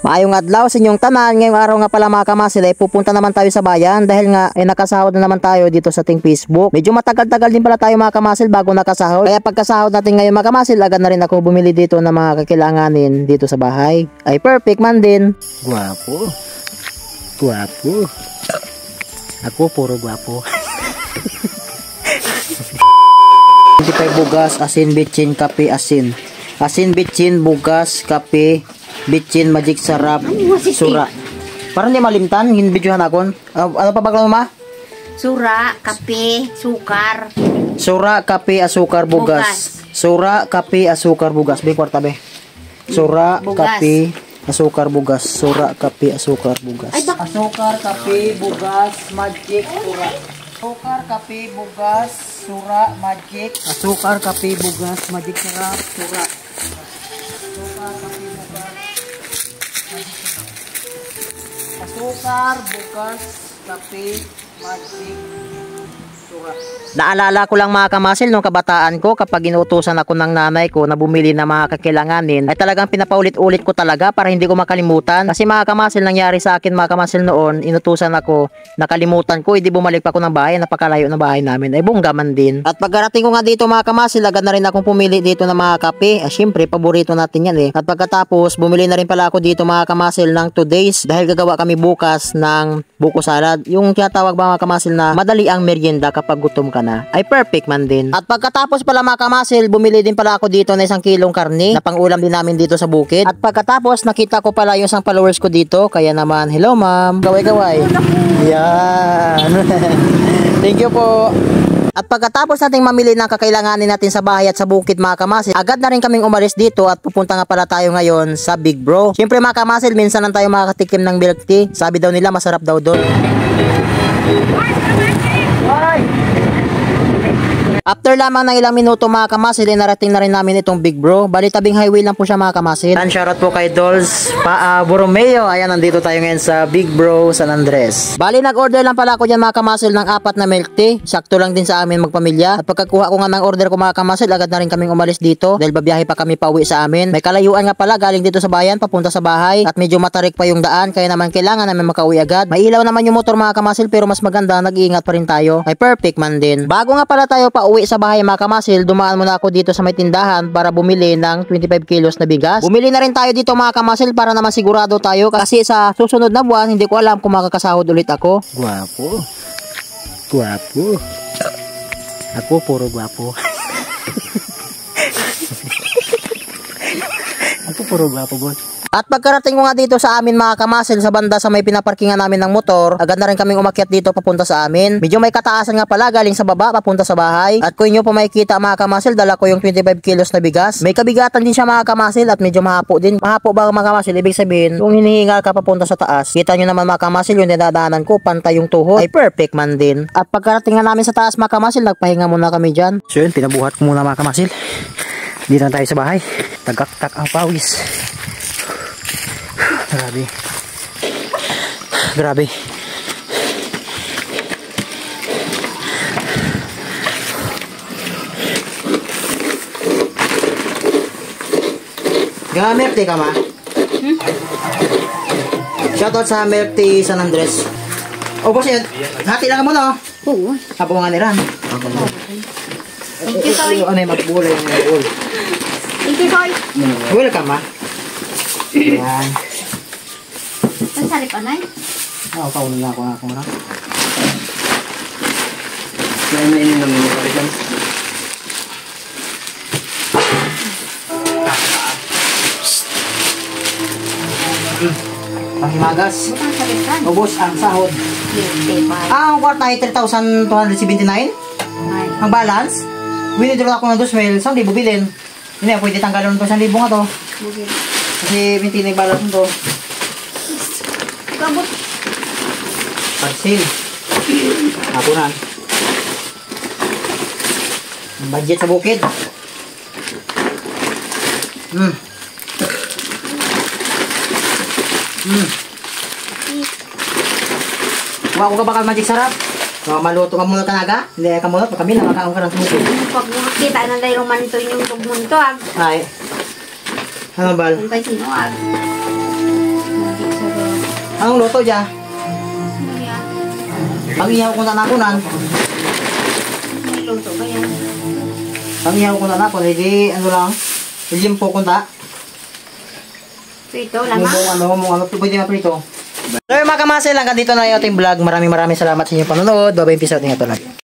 Maayong adlaw sa inyong tanan. Ngayong araw nga pala mga kamasil ay pupunta naman tayo sa bayan dahil nga ay nakasahod na naman tayo dito sa ating Facebook. Medyo matagal-tagal din pala tayo mga kamasil bago nakasahod. Kaya pagkasahod natin ngayon mga kamasil, agad na rin ako bumili dito ng mga kakailanganin dito sa bahay. Ay perfect man din. Guwapo. Guwapo. Ako puro guwapo. 25 bugas, asin, bitchin, kape, asin. Asin, bitchin, bugas, kape, bitchin, magic sarap, sura. Parang di malimtan, yung videohan akon. Ano pa baglang ma? Sura, kape, sukar. Sura, kape, asukar, bugas. Sura, kape, asukar, bugas. Be, kwarta be. Sura, kape, asukar, bugas. Sura, kape, asukar, bugas. Asukar, kape, bugas, magic, sura. Asukar, kape, bugas, sura, magic. Asukar, kape, bugas, magic, sarap, sura. Asukar, bugas, kape, magic, sura. Naalala ko lang mga kamasil nung kabataan ko kapag inuutusan ako ng nanay ko na bumili ng mga kakailanganin ay talagang pinapaulit-ulit ko talaga para hindi ko makalimutan. Kasi mga kamasil, nangyari sa akin mga kamasil noon, inutusan ako, nakalimutan ko, hindi bumalik pa ako ng bahay, napakalayo ng bahay namin, ay bongga man din. At pagkarating ko nga dito mga kamasil, agad na rin akong pumili dito ng mga kape. Syempre, paborito natin yan eh. At pagkatapos, bumili na rin pala ako dito mga kamasil ng 2 days dahil gagawa kami bukas ng buko salad. Yung tinatawag ba mga kamasil na madali ang merienda kapag gutom ka na. Ay perfect man din. At pagkatapos pala mga kamasil, bumili din pala ako dito na 1 kilong karne na pangulam din namin dito sa bukid. At pagkatapos nakita ko pala yung isang followers ko dito, kaya naman hello ma'am, gaway-gaway. Yan. Thank you po. At pagkatapos nating mamili ng kakailanganin natin sa bahay at sa bukid mga kamasil, agad na rin kaming umalis dito at pupunta nga pala tayo ngayon sa Big Bro. Siyempre mga kamasil, minsan lang tayo makakatikim ng milk tea. Sabi daw nila masarap daw doon. After lamang ng ilang minuto mga kamasil, narating na rin namin itong Big Bro. Bali tabing highway lang po siya mga kamasil. And shoutout po kay Dolls Borromeo. Ayan, nandito tayo ngayon sa Big Bro San Andres. Bali nag-order lang pala ako dyan mga kamasil ng 4 na milk tea. Sakto lang din sa amin magpamilya. At pagkakuha ko nga ng order ko mga kamasil, agad na rin kaming umalis dito dahil babiyahe pa kami pauwi sa amin. May kalayuan nga pala galing dito sa bayan papunta sa bahay at medyo matarik pa yung daan, kaya naman kailangan namin makauwi agad. May ilaw naman yung motor mga kamasil, pero mas maganda nag-iingat pa rin tayo. Ay perfect man din. Bago nga pala tayo pauwi sa bahay mga kamasil, dumaan muna ako dito sa may tindahan para bumili ng 25 kilos na bigas. Bumili na rin tayo dito mga kamasil para naman sigurado tayo, kasi sa susunod na buwan hindi ko alam kung makakasahod ulit ako. Guwapo. Guwapo. Ako puro guwapo. Ako puro guwapo boy. At pagkarating ko nga dito sa amin mga kamasil, sa banda sa may pinaparkingan namin ng motor, agad na rin kaming umakyat dito papunta sa amin. Medyo may kataasan nga pala galing sa baba papunta sa bahay. At kung inyo po makikita mga kamasil, dala ko yung 25 kilos na bigas. May kabigatan din siya mga kamasil at medyo mahapo din. Mahapo ba mga kamasil? Ibig sabihin, kung hinihingal ka papunta sa taas, kita nyo naman mga kamasil, yung dinadaanan ko, pantay yung tuhod. Ay perfect man din. At pagkarating nga namin sa taas mga kamasil, nagpahinga muna kami dyan. So yun, pinabuhat ko muna mga kamasil. Dito na tayo sa bahay. Tagaktak ang pawis. Grabe. Grabe. Milk tea ka ma? Shoutout sa Milk Tea San Andres. O boss yun, hati lang ka muna. Oo. Hapo nga niran. Thank you, Soy. Ano yung magbulay yung uol. Thank you, Soy. Welcome ma. Ayan. Sasali pa na eh. Kaunin lang ako nga kung marami. Kaya na inin namin yung karigan. Panghimagas. Bukang salitan. Ubos ang sahod. Ang kwarta ay 3,279. Ang balance. Winidraw ako ng 2,000. Saan di bubilin? Hindi, pwede tanggalin ko 1,000 nga to. Bugil. Kasi mintinig balance nito. Kabot. Parsil. Hapunan. Budget sa bukid. Wala ko ka bakal magic sarap. So, maluto ka muna kanaga. Hindi ka muna. Kami na makaang ka ng sumuko. Pag makita na dahil rumanito yung tugmunto ag. Ay. Ano bal? Kung kayo sino ag. Anong luto dyan? Ano yan? Pangihaw ko na nakunan. May luto ba yan? Pangihaw ko na nakun. Hindi, ano lang. Ilimpo ko na. Prito, lamang. Pwede nga prito. So yung mga kamasil, hanggang dito na yung ating vlog. Maraming salamat sa inyong panonood. Bye-bye, peace out. Ingat ulit.